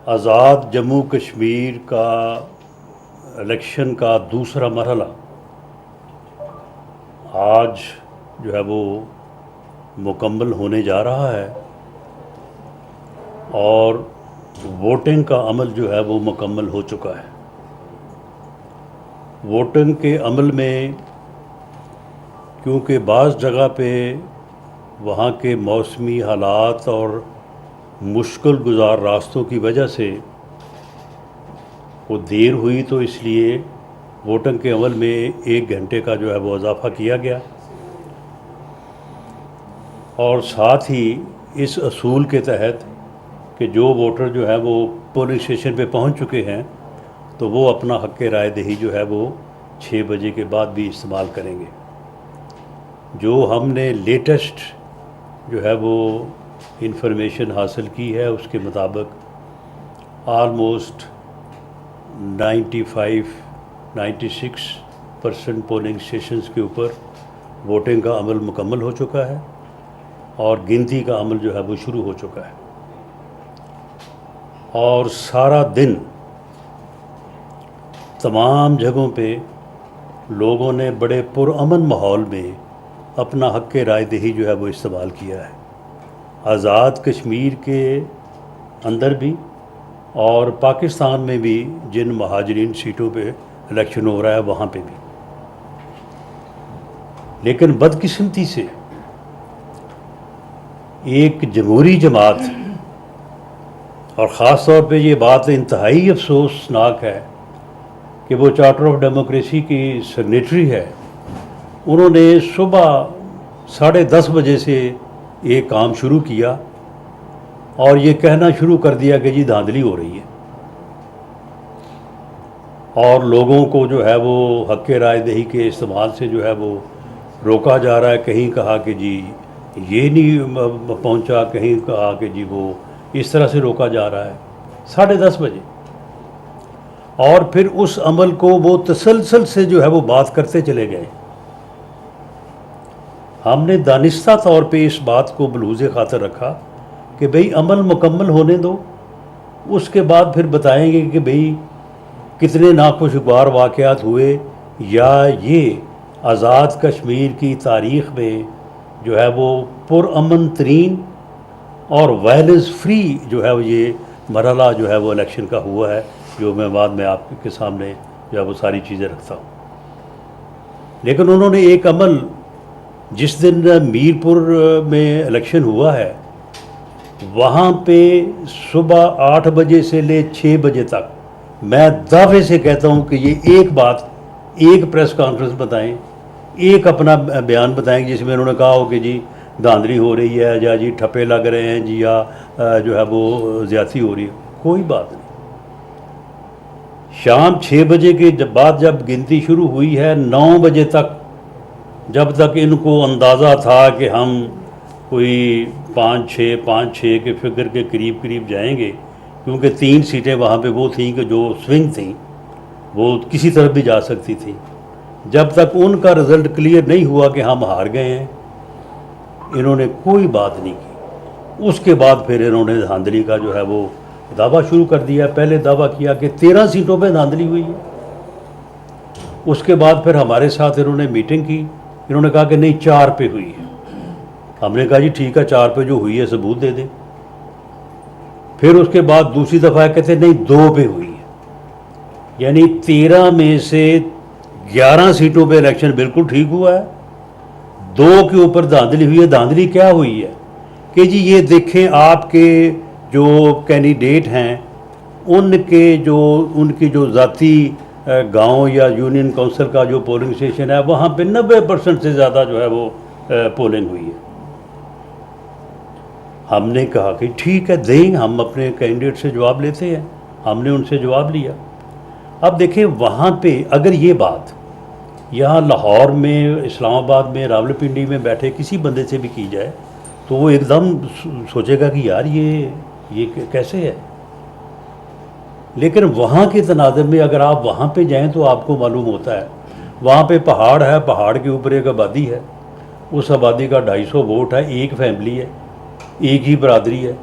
आज़ाद जम्मू कश्मीर का इलेक्शन का दूसरा मरहला आज जो है वो मुकम्मल होने जा रहा है और वोटिंग का अमल जो है वो मुकम्मल हो चुका है। वोटिंग के अमल में क्योंकि बाज़ जगह पे वहाँ के मौसमी हालात और मुश्किल गुज़ार रास्तों की वजह से वो देर हुई, तो इसलिए वोटिंग के अमल में 1 घंटे का जो है वो इजाफ़ा किया गया। और साथ ही इस असूल के तहत कि जो वोटर जो है वो पोलिंग स्टेशन पे पहुंच चुके हैं तो वो अपना हक़ राय दही जो है वो 6 बजे के बाद भी इस्तेमाल करेंगे। जो हमने लेटेस्ट जो है वो इंफॉर्मेशन हासिल की है उसके मुताबिक ऑलमोस्ट 96% पोलिंग स्टेशंस के ऊपर वोटिंग का अमल मुकम्मल हो चुका है और गिनती का अमल जो है वो शुरू हो चुका है। और सारा दिन तमाम जगहों पे लोगों ने बड़े पुरअमन माहौल में अपना हक़ राय दही जो है वो इस्तेमाल किया है। आज़ाद कश्मीर के अंदर भी और पाकिस्तान में भी जिन महाजरीन सीटों पे इलेक्शन हो रहा है वहाँ पे भी। लेकिन बदकिस्मती से एक जमहूरी जमात, और ख़ास तौर पे ये बात इंतहाई अफसोसनाक है कि वो चार्टर ऑफ डेमोक्रेसी की सिग्नेटरी है, उन्होंने सुबह 10:30 बजे से ये काम शुरू किया और ये कहना शुरू कर दिया कि जी धांधली हो रही है और लोगों को जो है वो हक़ राय दही के इस्तेमाल से जो है वो रोका जा रहा है। कहीं कहा कि जी ये नहीं पहुंचा, कहीं कहा कि जी वो इस तरह से रोका जा रहा है 10:30 बजे। और फिर उस अमल को वो तसलसल से जो है वो बात करते चले गए। हमने दानिस्ता तौर पे इस बात को बलूज़े खातर रखा कि भाई अमल मुकम्मल होने दो, उसके बाद फिर बताएंगे कि भाई कितने नाखुशगवार वाक़यात हुए या ये आज़ाद कश्मीर की तारीख़ में जो है वो पुरअमन तरीन और वायलेंस फ्री जो है वो ये मरहला जो है वो इलेक्शन का हुआ है, जो मैं बाद में आपके सामने जो है वो सारी चीज़ें रखता हूँ। लेकिन उन्होंने एक अमल, जिस दिन मीरपुर में इलेक्शन हुआ है वहाँ पे सुबह 8 बजे से ले 6 बजे तक मैं दावे से कहता हूँ कि ये एक बात, एक प्रेस कॉन्फ्रेंस बताएं, एक अपना बयान बताएं जिसमें उन्होंने कहा हो कि जी धांधली हो रही है या जी ठप्पे लग रहे हैं जी या जो है वो ज़्यादती हो रही है। कोई बात नहीं। शाम 6 बजे के बाद जब गिनती शुरू हुई है 9 बजे तक, जब तक इनको अंदाज़ा था कि हम कोई 5-6 के फिगर के करीब जाएंगे, क्योंकि 3 सीटें वहाँ पे वो थीं कि जो स्विंग थीं, वो किसी तरफ भी जा सकती थी। जब तक उनका रिज़ल्ट क्लियर नहीं हुआ कि हम हार गए हैं, इन्होंने कोई बात नहीं की। उसके बाद फिर इन्होंने धांधली का जो है वो दावा शुरू कर दिया। पहले दावा किया कि 13 सीटों पे धांधली हुई है। उसके बाद फिर हमारे साथ इन्होंने मीटिंग की, इन्होंने कहा कि नहीं 4 पे हुई है। हमने कहा जी ठीक है 4 पे जो हुई है सबूत दे दें। फिर उसके बाद दूसरी दफ़ा कहते नहीं 2 पे हुई है। यानी 13 में से 11 सीटों पे इलेक्शन बिल्कुल ठीक हुआ है, 2 के ऊपर धांधली हुई है। धांधली क्या हुई है कि जी ये देखें आपके जो कैंडिडेट हैं उनकी जो ज़ाती गांव या यूनियन काउंसिल का जो पोलिंग स्टेशन है वहाँ पे 90% से ज़्यादा जो है वो पोलिंग हुई है। हमने कहा कि ठीक है दें, हम अपने कैंडिडेट से जवाब लेते हैं। हमने उनसे जवाब लिया। अब देखें वहाँ पे अगर ये बात यहाँ लाहौर में, इस्लामाबाद में, रावलपिंडी में बैठे किसी बंदे से भी की जाए तो वो एकदम सोचेगा कि यार ये कैसे है। लेकिन वहाँ के तनाज़ुर में अगर आप वहाँ पे जाएं तो आपको मालूम होता है वहाँ पे पहाड़ है, पहाड़ के ऊपर एक आबादी है, उस आबादी का 250 वोट है, एक फैमिली है, एक ही बरादरी है।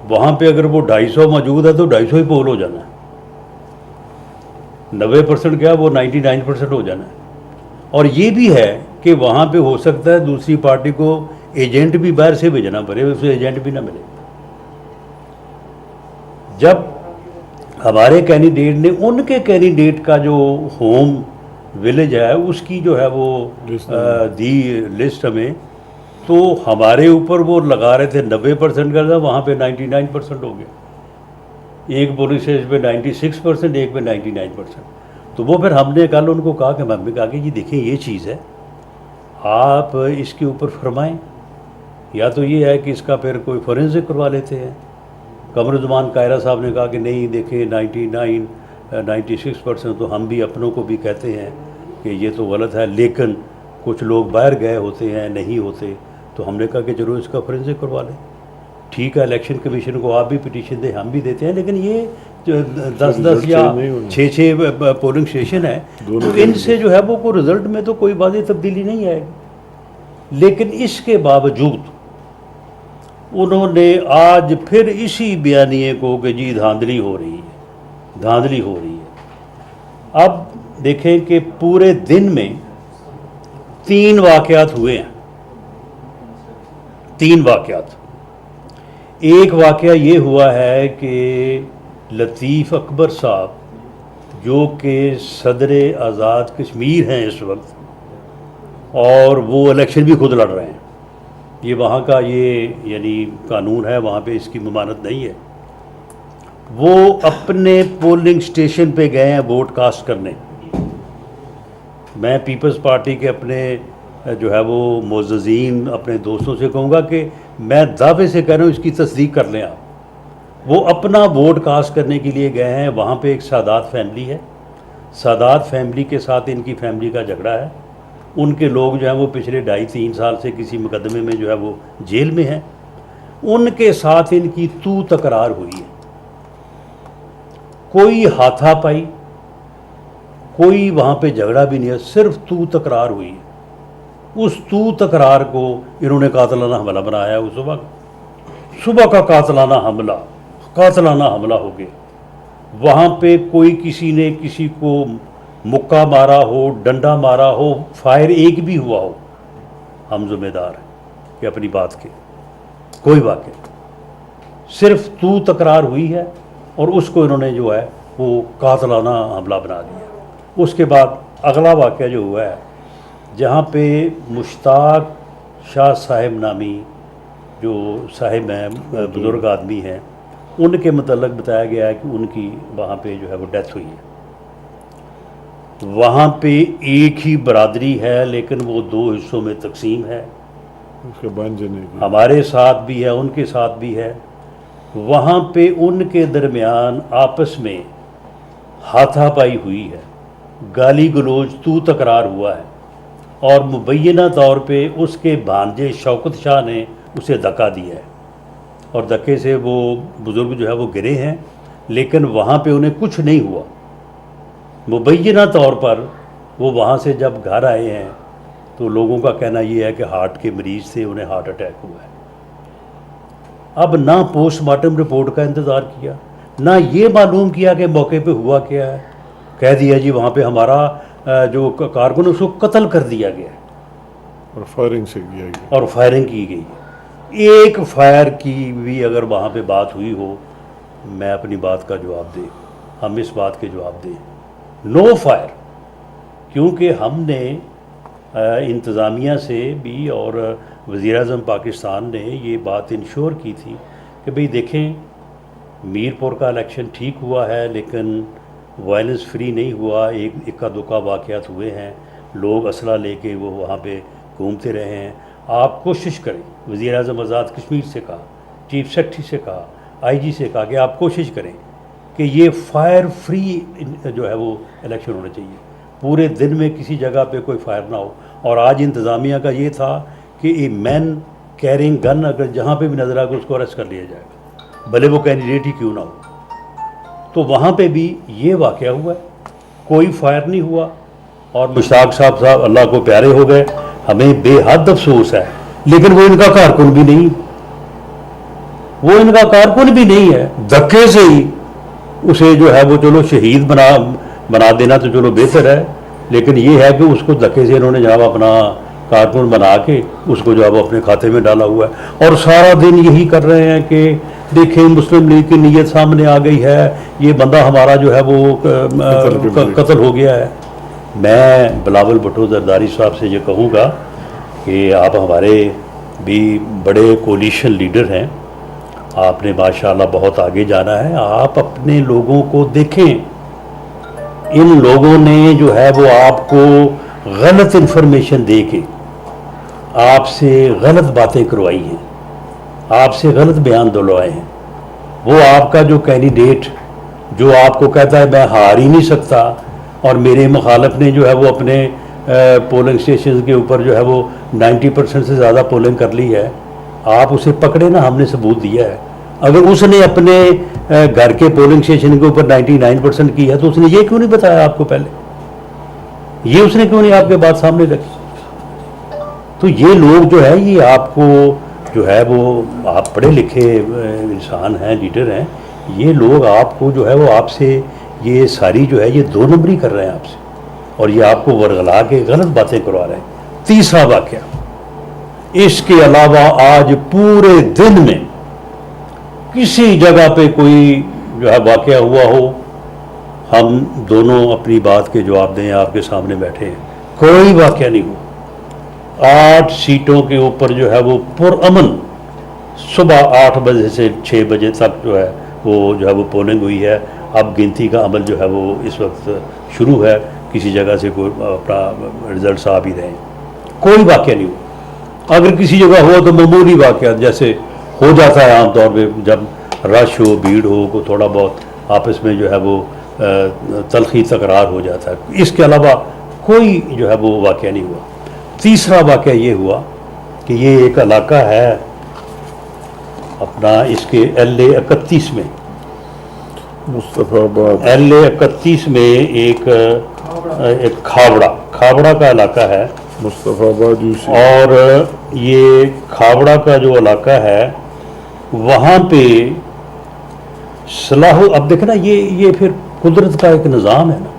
वहाँ पे अगर वो 250 मौजूद है तो 250 ही पोल हो जाना है, 90% क्या वो 99% हो जाना है। और ये भी है कि वहाँ पे हो सकता है दूसरी पार्टी को एजेंट भी बाहर से भेजना पड़े, उसे एजेंट भी ना मिले। जब हमारे कैंडिडेट ने उनके कैंडिडेट का जो होम विलेज है उसकी जो है वो दी लिस्ट हमें, तो हमारे ऊपर वो लगा रहे थे 90% का था, वहाँ पे 99% हो गया। एक पोलिंग स्टेशन पे 96%, एक पे 99%। तो वो फिर हमने कल उनको कहा कि मम्मी कहा कि जी देखिए ये चीज़ है, आप इसके ऊपर फरमाएं, या तो ये है कि इसका फिर कोई फोरेंसिक करवा लेते हैं। कमरुज़्ज़मान कायरा साहब ने कहा कि नहीं देखिए 96% तो हम भी अपनों को भी कहते हैं कि ये तो गलत है, लेकिन कुछ लोग बाहर गए होते हैं, नहीं होते, तो हमने कहा कि जरूर इसका फोरेंसिक करवा लें। ठीक है, इलेक्शन कमीशन को आप भी पिटीशन दें, हम भी देते हैं, लेकिन ये जो 10-10 या 6-6 पोलिंग स्टेशन है, तो इनसे जो है वो कोई रिज़ल्ट में तो कोई वाज़ेह तब्दीली नहीं आएगी। लेकिन इसके बावजूद उन्होंने आज फिर इसी बयानिए को कि जी धांधली हो रही है, धांधली हो रही है। अब देखें कि पूरे दिन में 3 वाक़यात हुए हैं, 3 वाक़यात। एक वाक़या ये हुआ है कि लतीफ़ अकबर साहब जो कि सदर आज़ाद कश्मीर हैं इस वक्त, और वो इलेक्शन भी खुद लड़ रहे हैं, ये वहाँ का ये यानी कानून है, वहाँ पे इसकी ममानत नहीं है। वो अपने पोलिंग स्टेशन पे गए हैं वोट कास्ट करने। मैं पीपल्स पार्टी के अपने जो है वो मोअज़्ज़ज़ीन अपने दोस्तों से कहूँगा कि मैं दावे से कह रहा हूँ इसकी तस्दीक कर लें आप। वो अपना वोट कास्ट करने के लिए गए हैं। वहाँ पे एक सादात फैमिली है, सादात फैमिली के साथ इनकी फैमिली का झगड़ा है। उनके लोग जो हैं वो पिछले 2.5-3 साल से किसी मुकदमे में जो है वो जेल में हैं। उनके साथ इनकी तू तकरार हुई है, कोई हाथापाई, कोई वहाँ पे झगड़ा भी नहीं है, सिर्फ तू तकरार हुई है। उस तू तकरार को इन्होंने कातलाना हमला बनाया। उस सुबह का कातलाना हमला हो गया। वहाँ पे कोई किसी ने किसी को मुक्का मारा हो, डंडा मारा हो, फायर एक भी हुआ हो, हम जिम्मेदार हैं कि अपनी बात के। कोई वाक़ सिर्फ तू तकरार हुई है और उसको इन्होंने जो है वो कातलाना हमला बना दिया। उसके बाद अगला वाक़या जो हुआ है, जहाँ पे मुश्ताक शाह साहिब नामी जो साहिब हैं, बुज़ुर्ग आदमी हैं, उनके मतलब बताया गया है कि उनकी वहाँ पे जो है वो डेथ हुई है। वहाँ पे एक ही बरादरी है लेकिन वो 2 हिस्सों में तकसीम है, उसके बन जाने की। हमारे साथ भी है, उनके साथ भी है। वहाँ पे उनके दरमियान आपस में हाथापाई हुई है, गाली गलोच तू तकरार हुआ है, और मुबैना तौर पे उसके भांजे शौकत शाह ने उसे धक्का दिया है, और धक्के से वो बुज़ुर्ग जो है वो गिरे हैं, लेकिन वहाँ पे उन्हें कुछ नहीं हुआ। मुबैना तौर पर वो वहाँ से जब घर आए हैं तो लोगों का कहना ये है कि हार्ट के मरीज़ थे, उन्हें हार्ट अटैक हुआ है। अब ना पोस्टमार्टम रिपोर्ट का इंतज़ार किया, ना ये मालूम किया कि मौके पे हुआ क्या है। कह दिया जी वहाँ पे हमारा जो कारकुन उसको कत्ल कर दिया गया और फायरिंग से किया गया, और फायरिंग की गई। एक फायर की भी अगर वहाँ पे बात हुई हो, मैं अपनी बात का जवाब दें, हम इस बात के जवाब दें, नो फायर। क्योंकि हमने इंतज़ामिया से भी और वज़ीर-ए-आज़म पाकिस्तान ने ये बात इंश्योर की थी कि भाई देखें, मीरपुर का इलेक्शन ठीक हुआ है लेकिन वायलेंस फ्री नहीं हुआ, एक इक्का दुक्का वाक़यात हुए हैं, लोग असला लेके वो वहाँ पे घूमते रहे हैं। आप कोशिश करें, वज़ीर-ए-आज़म आज़ाद कश्मीर से कहा, चीफ सेक्रेटरी से कहा, IG से कहा कि आप कोशिश करें कि ये फायर फ्री जो है वो इलेक्शन होना चाहिए, पूरे दिन में किसी जगह पे कोई फायर ना हो। और आज इंतज़ामिया का ये था कि ए मैन कैरिंग गन अगर जहाँ पे भी नज़र आएगा उसको अरेस्ट कर लिया जाएगा, भले वो कैंडिडेट ही क्यों ना हो। तो वहाँ पे भी ये वाक़या हुआ है, कोई फायर नहीं हुआ, और मुश्ताक साहब अल्लाह को प्यारे हो गए। हमें बेहद अफसोस है, लेकिन वो इनका कारकुन भी नहीं, वो इनका कारकुन भी नहीं है, धक्के से ही उसे जो है वो चलो शहीद बना देना तो चलो बेहतर है, लेकिन ये है कि उसको धक्के से इन्होंने जनाब अपना कारकुन बना के उसको जो है वो अपने खाते में डाला हुआ है। और सारा दिन यही कर रहे हैं कि देखें मुस्लिम लीग की नीयत सामने आ गई है, ये बंदा हमारा जो है वो कत्ल हो गया है। मैं बिलावल भुट्टो जरदारी साहब से ये कहूँगा कि आप हमारे भी बड़े कोलिशन लीडर हैं, आपने माशाल्लाह बहुत आगे जाना है। आप अपने लोगों को देखें, इन लोगों ने जो है वो आपको गलत इन्फॉर्मेशन दे के आपसे गलत बातें करवाई हैं, आपसे गलत बयान दिलवाए हैं। वो आपका जो कैंडिडेट जो आपको कहता है मैं हार ही नहीं सकता, और मेरे मुखालफ ने जो है वो अपने पोलिंग स्टेशन के ऊपर जो है वो 90% से ज़्यादा पोलिंग कर ली है, आप उसे पकड़े ना, हमने सबूत दिया है। अगर उसने अपने घर के पोलिंग स्टेशन के ऊपर 99% की है तो उसने ये क्यों नहीं बताया आपको पहले, ये उसने क्यों नहीं आपके बात सामने रखी? तो ये लोग जो है ये आपको जो है वो, आप पढ़े लिखे इंसान हैं, लीडर हैं, ये लोग आपको जो है वो आपसे ये सारी जो है ये 2 नंबरी कर रहे हैं आपसे, और ये आपको वर्गला के गलत बातें करवा रहे हैं। तीसरा वाक़या, इसके अलावा आज पूरे दिन में किसी जगह पे कोई जो है वाक़या हुआ हो, हम दोनों अपनी बात के जवाब दें, आपके सामने बैठे हैं, कोई वाक़या नहीं हुआ। 8 सीटों के ऊपर जो है वो पुरअमन सुबह 8 बजे से 6 बजे तक जो है वो पोलिंग हुई है। अब गिनती का अमल जो है वो इस वक्त शुरू है, किसी जगह से कोई अपना रिजल्ट आ भी रहे हैं, कोई वाक़या नहीं हुआ। अगर किसी जगह हुआ तो मामूली वाक़या जैसे हो जाता है आमतौर पे, जब रश हो, भीड़ हो, को थोड़ा बहुत आपस में जो है वो तलखी तकरार हो जाता है। इसके अलावा कोई जो है वो वाक़या नहीं हुआ। तीसरा वाक़या ये हुआ कि ये एक इलाका है अपना, इसके LA 31 में, मुस्तफ़ाबाद LA 31 में एक खावड़ा का इलाका है, मुस्तफ़ाबाद यूसी। और ये खावड़ा का जो इलाका है वहाँ पे सलाह, अब देखना ये फिर कुदरत का एक निज़ाम है ना,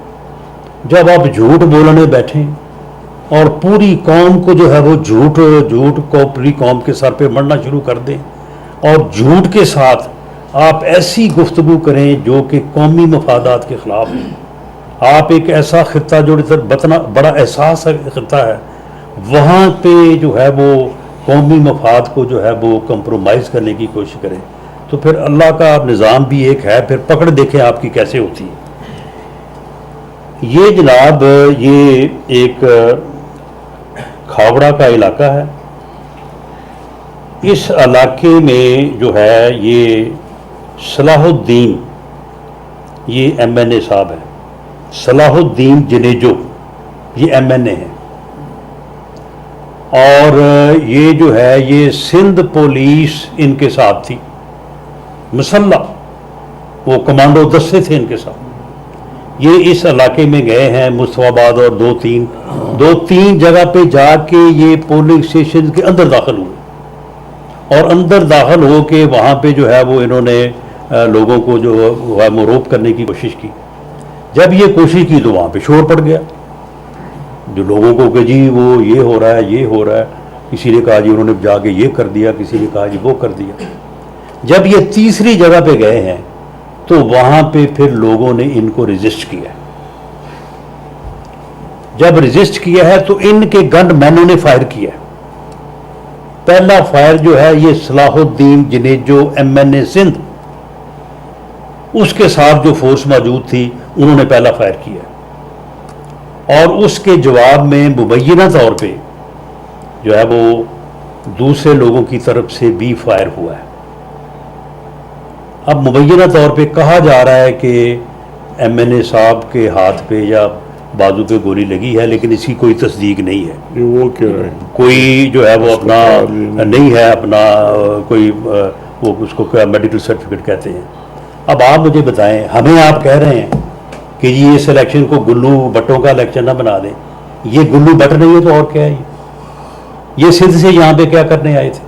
जब आप झूठ बोलने बैठें और पूरी कौम को जो है वो झूठ को पूरी कौम के सर पे मरना शुरू कर दें, और झूठ के साथ आप ऐसी गुफ्तगू करें जो कि कौमी मफादात के ख़िलाफ़ है। आप एक ऐसा खित्ता जो बड़ा एहसास खित्ता है, वहाँ पे जो है वो कौमी मफाद को जो है वो कंप्रोमाइज़ करने की कोशिश करें, तो फिर अल्लाह का निज़ाम भी एक है, फिर पकड़ देखें आपकी कैसे होती है। ये जनाब ये एक खावड़ा का इलाका है। इस इलाके में जो है ये सलाहुद्दीन, ये MNA साहब है, सलाहुद्दीन जनेजो, ये MNA है, और ये जो है ये सिंध पुलिस इनके साथ थी, मुसल्ला, वो कमांडो दस्ते थे इनके साथ। ये इस इलाके में गए हैं मुस्तफाबाद, और दो तीन जगह पे जाके ये पोलिंग स्टेशन के अंदर दाखिल हुए, और अंदर दाखिल हो के वहाँ पे जो है वो इन्होंने लोगों को जो है मरोब करने की कोशिश की। जब ये कोशिश की तो वहाँ पे शोर पड़ गया, जो लोगों को कि जी वो ये हो रहा है, ये हो रहा है, किसी ने कहा जी उन्होंने जाके ये कर दिया, किसी ने कहा जी वो कर दिया। जब ये तीसरी जगह पे गए हैं तो वहाँ पे फिर लोगों ने इनको रजिस्ट किया। जब रजिस्ट किया है तो इनके गनमैनों ने फायर किया। पहला फायर जो है ये सलाहुद्दीन जनेजो MNA सिंध, उसके साथ जो फोर्स मौजूद थी उन्होंने पहला फायर किया, और उसके जवाब में मुबैना तौर पे जो है वो दूसरे लोगों की तरफ से भी फायर हुआ है। अब मुबैना तौर पे कहा जा रहा है कि MNA साहब के हाथ पे या बाजू पे गोली लगी है, लेकिन इसकी कोई तस्दीक नहीं है। ये वो कह रहे हैं, कोई जो है वो अपना नहीं है, अपना कोई वो उसको क्या मेडिकल सर्टिफिकेट कहते हैं। अब आप मुझे बताएं, हमें आप कह रहे हैं कि ये इस इलेक्शन को गुल्लू भट्टों का इलेक्शन ना बना दें, ये गुल्लू भट्ट नहीं है तो और क्या है? ये सिंध से यहाँ पे क्या करने आए थे?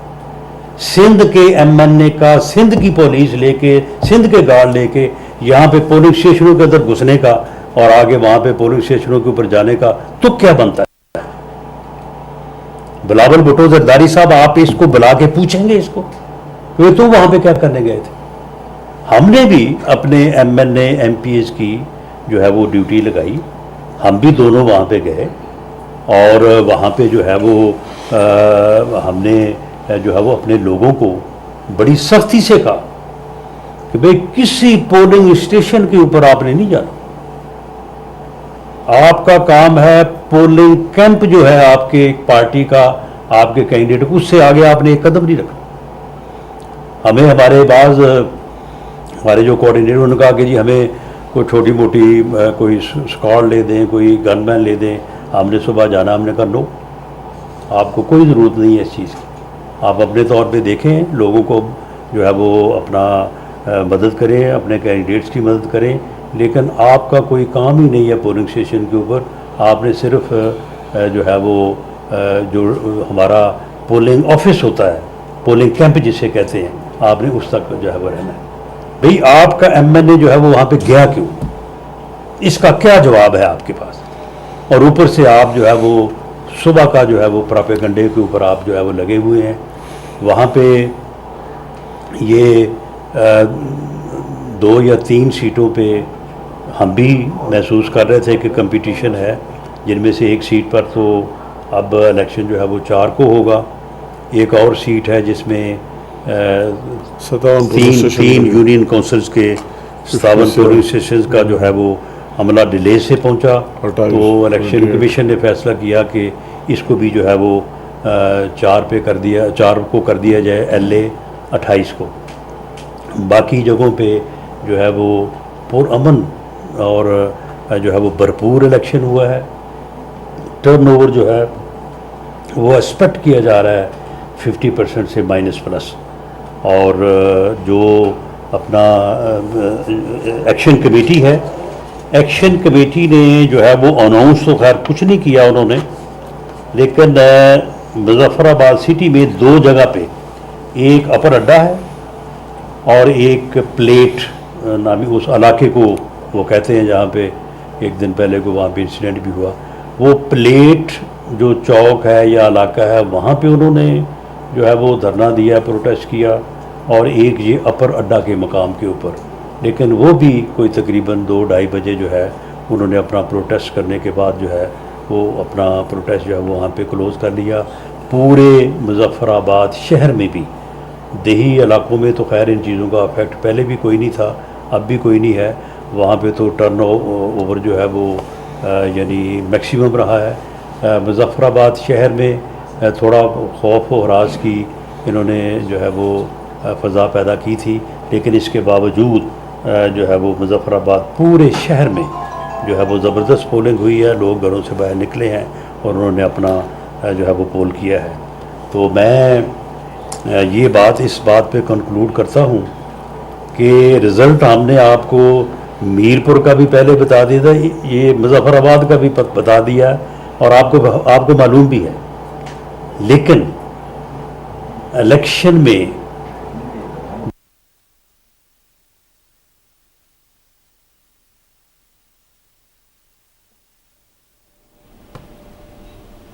सिंध के एमएनए का सिंध की पुलिस लेके, सिंध के गार्ड लेके यहाँ पे पोलिंग स्टेशनों के अंदर घुसने का और आगे वहाँ पे पोलिंग स्टेशनों के ऊपर जाने का तो क्या बनता है? बिलावल भुट्टो जरदारी साहब, आप इसको बुला के पूछेंगे इसको वे तो वहाँ पे क्या करने गए थे? हमने भी अपने एमएनए एमपीएस की जो है वो ड्यूटी लगाई, हम भी दोनों वहाँ पे गए और वहाँ पे जो है वो हमने जो है वो अपने लोगों को बड़ी सख्ती से कहा कि भाई किसी पोलिंग स्टेशन के ऊपर आपने नहीं जाना, आपका काम है पोलिंग कैंप जो है आपके पार्टी का, आपके कैंडिडेट, उससे आगे आपने एक कदम नहीं रखा। हमें हमारे जो कोऑर्डिनेटर उन्होंने कहा कि जी हमें कोई छोटी मोटी कोई स्क्वाड ले दें, कोई गनमैन ले दें, हमने सुबह जाना। हमने कहा नो, आपको कोई ज़रूरत नहीं है इस चीज़ की, आप अपने तौर पे देखें, लोगों को जो है वो अपना मदद करें, अपने कैंडिडेट्स की मदद करें, लेकिन आपका कोई काम ही नहीं है पोलिंग स्टेशन के ऊपर। आपने सिर्फ जो है वो जो हमारा पोलिंग ऑफिस होता है, पोलिंग कैंप जिसे कहते हैं, आपने उस तक जो है वो रहना है। भाई आपका एमएनए जो है वो वहाँ पे गया क्यों, इसका क्या जवाब है आपके पास? और ऊपर से आप जो है वो सुबह का जो है वो प्रोपेगेंडे के ऊपर आप जो है वो लगे हुए हैं। वहाँ पे ये 2 या 3 सीटों पे हम भी महसूस कर रहे थे कि कंपटीशन है, जिनमें से एक सीट पर तो अब इलेक्शन जो है वो 4 को होगा, एक और सीट है जिसमें 3 यूनियन काउंसिल्स के 57 पोलिंग स्टेशन का जो है वो हमला डिले से पहुंचा, तो इलेक्शन कमीशन ने फैसला किया कि इसको भी जो है वो 4 को कर दिया जाए, LA 28 को। बाकी जगहों पे जो है वो पुरअमन और जो है वो भरपूर इलेक्शन हुआ है। टर्नओवर जो है वो एक्सपेक्ट किया जा रहा है 50% से -+। और जो अपना एक्शन कमेटी है, एक्शन कमेटी ने जो है वो अनाउंस तो खैर कुछ नहीं किया उन्होंने, लेकिन मुजफ्फराबाद सिटी में 2 जगह पे, एक अपर अड्डा है और एक प्लेट नामी उस इलाके को वो कहते हैं जहाँ पे एक दिन पहले को वहाँ पे इंसिडेंट भी हुआ। वो प्लेट जो चौक है या इलाका है, वहाँ पे उन्होंने जो है वो धरना दिया, प्रोटेस्ट किया, और एक ये अपर अड्डा के मकाम के ऊपर। लेकिन वो भी कोई तकरीबन 2-2:30 बजे जो है उन्होंने अपना प्रोटेस्ट करने के बाद जो है वो अपना प्रोटेस्ट जो है वो वहाँ पे क्लोज़ कर लिया। पूरे मुजफ्फराबाद शहर में भी, देही इलाकों में तो खैर इन चीज़ों का इफेक्ट पहले भी कोई नहीं था, अब भी कोई नहीं है, वहाँ पे तो टर्न ओवर जो है वो यानी मैक्सिमम रहा है। मुजफ्फराबाद शहर में थोड़ा खौफ व हरास की इन्होंने जो है वो फ़ज़ा पैदा की थी, लेकिन इसके बावजूद जो है वो मुजफ्फराबाद पूरे शहर में जो है वो ज़बरदस्त पोलिंग हुई है। लोग घरों से बाहर निकले हैं और उन्होंने अपना जो है वो पोल किया है। तो मैं ये बात इस बात पे कंक्लूड करता हूँ कि रिज़ल्ट हमने आपको मीरपुर का भी पहले बता दिया था, ये मुजफ्फराबाद का भी बता दिया और आपको मालूम भी है। लेकिन इलेक्शन में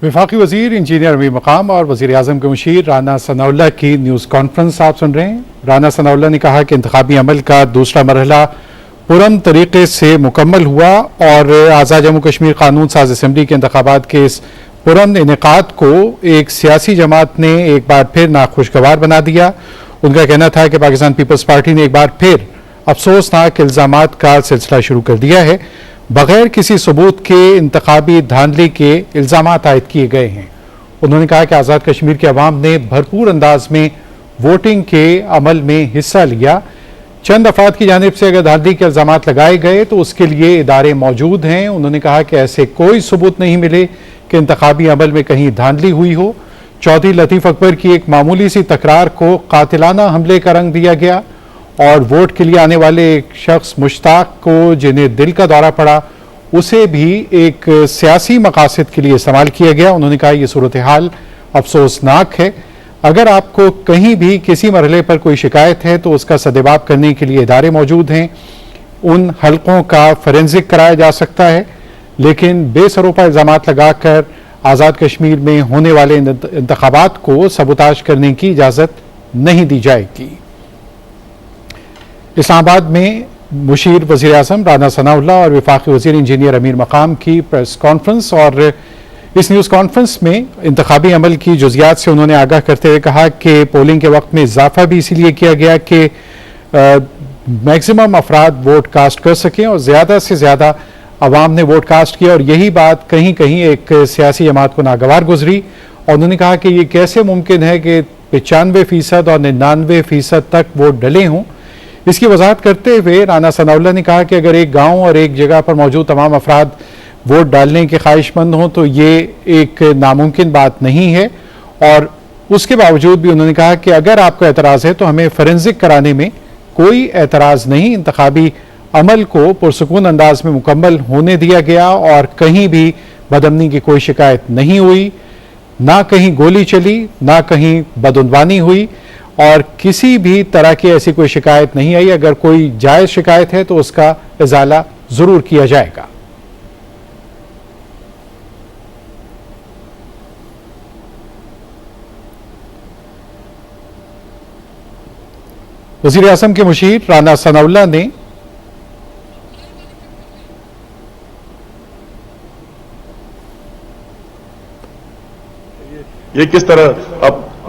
वफाकी वज़ीर इंजीनियर अमीर मकाम और वज़ीर आज़म के मुशीर राना सनाउल्लाह की न्यूज़ कॉन्फ्रेंस आप सुन रहे हैं। राना सनाउल्लाह ने कहा कि इंतखाबी अमल का दूसरा मरहला पुरअमन तरीके से मुकम्मल हुआ और आज़ाद जम्मू कश्मीर कानून साज असम्बली के इंतखाबात के इस पुरअमन इनेकाद को एक सियासी जमात ने एक बार फिर नाखुशगवार बना दिया। उनका कहना था कि पाकिस्तान पीपल्स पार्टी ने एक बार फिर अफसोसनाक इल्ज़ामात का सिलसिला शुरू कर दिया है। बगैर किसी सबूत के इंतखाबी धांधली के इल्ज़ामात आयद किए गए हैं। उन्होंने कहा कि आज़ाद कश्मीर के अवाम ने भरपूर अंदाज में वोटिंग के अमल में हिस्सा लिया। चंद अफराद की जानिब से अगर धांधली के इल्ज़ामात लगाए गए तो उसके लिए इदारे मौजूद हैं। उन्होंने कहा कि ऐसे कोई सबूत नहीं मिले कि इंतखाबी अमल में कहीं धांधली हुई हो। चौधरी लतीफ़ अकबर की एक मामूली सी तकरार को कातिलाना हमले का रंग दिया गया और वोट के लिए आने वाले एक शख्स मुश्ताक को जिन्हें दिल का दौरा पड़ा, उसे भी एक सियासी मकासद के लिए इस्तेमाल किया गया। उन्होंने कहा यह सूरत हाल अफसोसनाक है। अगर आपको कहीं भी किसी मरहले पर कोई शिकायत है तो उसका सदेबाब करने के लिए इदारे मौजूद हैं, उन हलकों का फोरेंसिक कराया जा सकता है, लेकिन बेसरोपा इल्जामात लगाकर आज़ाद कश्मीर में होने वाले इंतखाबात को सबूताज करने की इजाज़त नहीं दी जाएगी। इस्लामाबाद में मुशीर वज़ीर आज़म राना सनाउल्लाह और वफाकी वज़ीर इंजीनियर अमीर मकाम की प्रेस कॉन्फ्रेंस, और इस न्यूज़ कॉन्फ्रेंस में इंतखाबी अमल की जुज़ियात से उन्होंने आगाह करते हुए कहा कि पोलिंग के वक्त में इजाफा भी इसीलिए किया गया कि मैक्सिमम अफराद वोट कास्ट कर सकें, और ज़्यादा से ज़्यादा अवाम ने वोट कास्ट किया। और यही बात कहीं कहीं एक सियासी जमात को नागवार गुजरी, और उन्होंने कहा कि ये कैसे मुमकिन है कि 95% और 99% तक वोट डले हों। इसकी वजाहत करते हुए राना सनाउल्लाह ने कहा कि अगर एक गांव और एक जगह पर मौजूद तमाम अफराद वोट डालने के ख्वाहिशमंद हों तो ये एक नामुमकिन बात नहीं है, और उसके बावजूद भी उन्होंने कहा कि अगर आपको एतराज़ है तो हमें फोरेंसिक कराने में कोई एतराज़ नहीं। इंतखाबी अमल को पुरसुकून अंदाज में मुकम्मल होने दिया गया और कहीं भी बदअमनी की कोई शिकायत नहीं हुई, ना कहीं गोली चली, ना कहीं बदउनवानी हुई, और किसी भी तरह की ऐसी कोई शिकायत नहीं आई। अगर कोई जायज़ शिकायत है तो उसका इजाला ज़रूर किया जाएगा। वज़ीर आज़म के मुशीर राना सनाउल्लाह ने ये किस तरह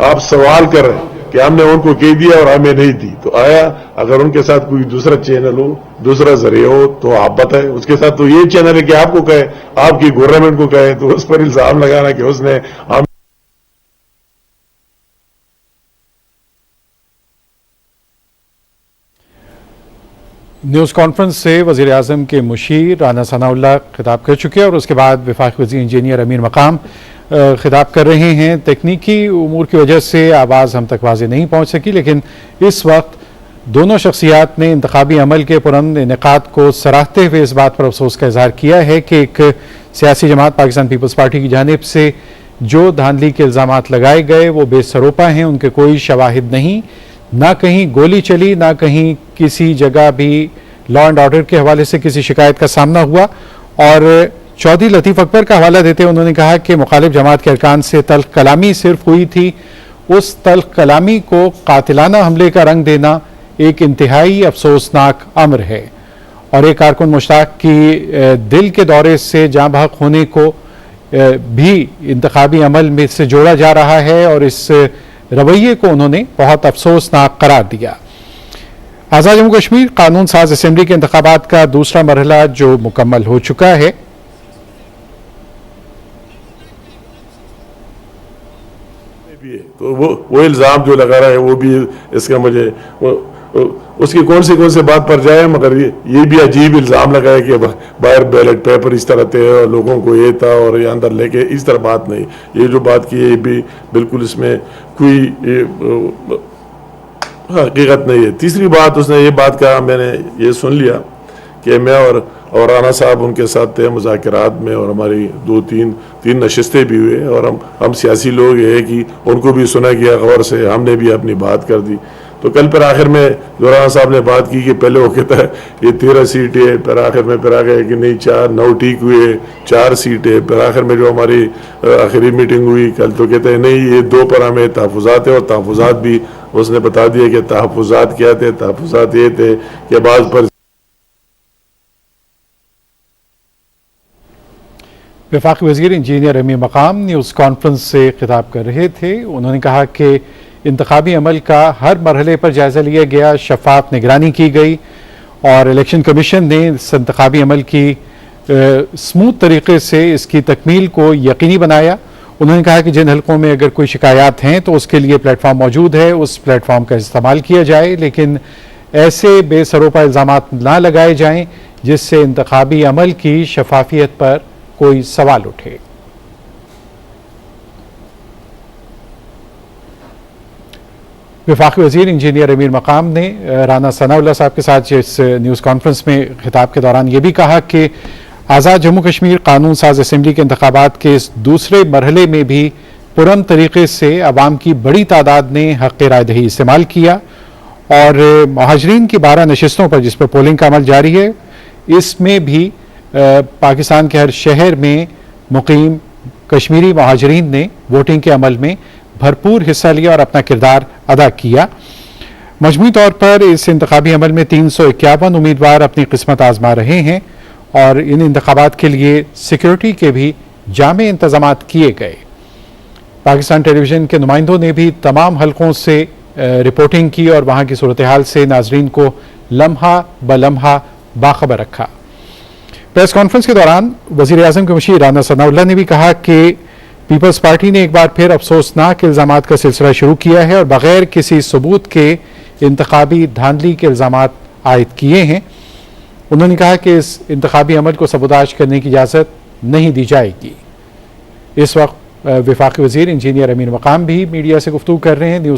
आप सवाल कर रहे हैं कि हमने उनको कह दिया और हमें नहीं दी, तो आया अगर उनके साथ कोई दूसरा चैनल हो, दूसरा जरिया हो तो आप बताएं। उसके साथ तो ये चैनल है कि आपको कहे, आपकी गवर्नमेंट को कहे, तो उस पर इल्जाम लगाना कि उसने हम न्यूज़ कॉन्फ्रेंस से वज़ीर आज़म के मुशीर राना सनाउल्लाह खिताब कर चुके हैं, और उसके बाद वफाकी वज़ीर इंजीनियर अमीर मकाम खिताब कर रहे हैं। तकनीकी उमूर की वजह से आवाज़ हम तक वाज़ेह नहीं पहुँच सकी, लेकिन इस वक्त दोनों शख्सियात ने इंतखाबी अमल के पुरअमन इनेकाद को सराहते हुए इस बात पर अफसोस का इजहार किया है कि एक सियासी जमात पाकिस्तान पीपल्स पार्टी की जानिब से जो धांधली के इल्ज़ामात लगाए गए वो बेसरोपा हैं, उनके कोई शवाहिद नहीं, ना कहीं गोली चली, ना कहीं किसी जगह भी लॉ एंड ऑर्डर के हवाले से किसी शिकायत का सामना हुआ। और चौधरी लतीफ़ अकबर का हवाला देते हुए उन्होंने कहा कि मुखालिफ जमात के अरकान से तल्ख कलामी सिर्फ हुई थी, उस तल्ख कलामी को कातिलाना हमले का रंग देना एक इंतहाई अफसोसनाक अमर है, और एक कारकुन मुश्ताक की दिल के दौरे से जाँ बहक होने को भी इंतखाबी अमल में से जोड़ा जा रहा है, और इस रवैये को उन्होंने बहुत अफसोसनाक करार दिया। आज़ाद जम्मू कश्मीर कानून साज असेंबली के इंतखाबात का दूसरा मरहला जो मुकम्मल हो चुका है, तो वो इल्जाम जो लगा रहा है वो भी इसका मुझे उसकी कौन से बात पर जाए, मगर ये भी अजीब इल्जाम लगाया कि बाहर बैलेट पेपर इस तरह थे और लोगों को ये था और ये अंदर लेके, इस तरह बात नहीं। ये जो बात की है ये भी बिल्कुल इसमें कोई हकीकत नहीं है। तीसरी बात उसने ये बात कहा, मैंने ये सुन लिया कि मैं और राना साहब उनके साथ थे मुज़ाकरात में, और हमारी तीन नशिस्तें भी हुए, और हम सियासी लोग ये कि उनको भी सुना गया गौर से, हमने भी अपनी बात कर दी। तो कल फिर आखिर में जो राना साहब ने बात की कि पहले वो कहता है ये 13 सीट है, फिर आखिर में फिर आ गए कि नहीं 4 9 ठीक हुए 4 सीट है, फिर आखिर में जो हमारी आखिरी मीटिंग हुई कल तो कहते हैं नहीं ये 2 पर हमें तहफ़्फ़ुज़ात है, और तहफ़्फ़ुज़ात भी उसने बता दिया कि तहफ़्फ़ुज़ात क्या थे। तहफ़्फ़ुज़ात ये थे कि बाज़ पर वफाकी वज़ीर इंजीनियर अमीर मकाम न्यूज़ कॉन्फ्रेंस से खिताब कर रहे थे। उन्होंने कहा कि इंतखाबी अमल का हर मरहले पर जायज़ा लिया गया, शफाफ निगरानी की गई, और इलेक्शन कमीशन ने इस इंतखाबी अमल की स्मूथ तरीके से इसकी तकमील को यकीनी बनाया। उन्होंने कहा कि जिन हलकों में अगर कोई शिकायत हैं तो उसके लिए प्लेटफॉर्म मौजूद है, उस प्लेटफॉर्म का इस्तेमाल किया जाए, लेकिन ऐसे बेसरोपा इल्ज़ामात ना लगाए जाएं जिससे इंतखाबी अमल की शफाफियत पर कोई सवाल उठे। वफाकी वज़ीर इंजीनियर अमीर मकाम ने राना सनाउल्लाह साहब के साथ इस न्यूज़ कॉन्फ्रेंस में खिताब के दौरान ये भी कहा कि आज़ाद जम्मू कश्मीर कानून साज असेंबली के इंतखाबात के इस दूसरे मरहले में भी पुरअमन तरीके से अवाम की बड़ी तादाद ने हक़ राय दही इस्तेमाल किया और महाजरीन की 12 नशिस्तों पर जिस पर पोलिंग का अमल जारी है, इसमें भी पाकिस्तान के हर शहर में मुकीम कश्मीरी महाजरीन ने वोटिंग के अमल में भरपूर हिस्सा लिया और अपना किरदार अदा किया। मजमूई तौर पर इस इंतखाबी अमल में 351 उम्मीदवार अपनी किस्मत आजमा रहे हैं और इन इंतखाबात के लिए सिक्योरिटी के भी जामे इंतजाम किए गए। पाकिस्तान टेलीविजन के नुमाइंदों ने भी तमाम हलकों से रिपोर्टिंग की और वहां की सूरत हाल से नाजरीन को लम्हा ब लम्हा बाखबर रखा। प्रेस कॉन्फ्रेंस के दौरान वज़ीर आज़म के मुशीर राना सनाउल्लाह ने भी कहा कि पीपल्स पार्टी ने एक बार फिर अफसोसनाक इल्ज़ामात का सिलसिला शुरू किया है और बगैर किसी सबूत के इंतखाबी धांधली के इल्ज़ामात आयद किए हैं। उन्होंने कहा कि इस इंतखाबी अमल को सबूताज करने की इजाज़त नहीं दी जाएगी। इस वक्त वफाकी वज़ीर इंजीनियर अमीन मकाम भी मीडिया से गुफ्तगू कर रहे हैं। न्यूज़